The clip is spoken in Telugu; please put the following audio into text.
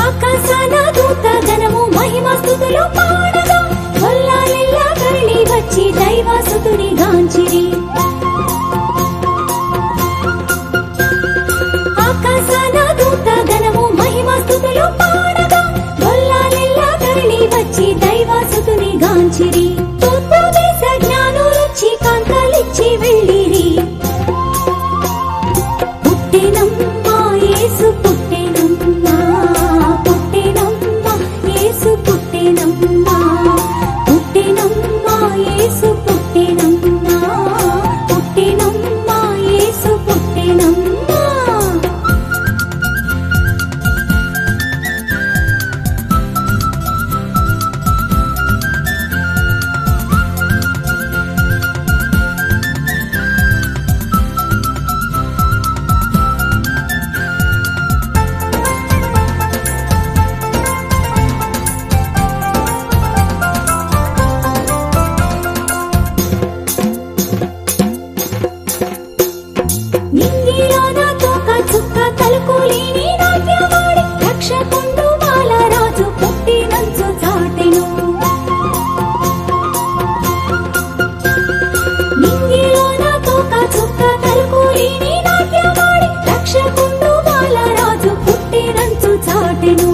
ఆకాశాన దూత గణము మహిమస్తుతులు పాడగా గొల్లాలెల్లా తరలి వచ్చి దైవసుతుని గాంచిరి. ఆకాశాన దూత గణము మహిమస్తుతులు పాడగా గొల్లాలెల్లా తరలి వచ్చి దైవసుతుని గాంచిరి. తూర్పు దేశ జ్ఞానులొచ్చి కాంతలిచ్చి వెళ్ళిరి. పుట్టెనమ్మా యేసు పుట్టెనమ్మా, పుట్టెనమ్మా యేసు పుట్టెనమ్మా, పుట్టెనమ్మా యేసు పుట్టెనమ్మా, పుట్టెనమ్మా యేసు పుట్టెనమ్మా. నింగిలోన తోక చుక్క తలుకులేని నాట్యమాడి రక్షకుండు బాలరాజు పుట్టినంచు చాటెను. నింగిలోన తోక చుక్క తలుకులేని నాట్యమాడి రక్షకుండు బాలరాజు పుట్టినంచు చాటెను.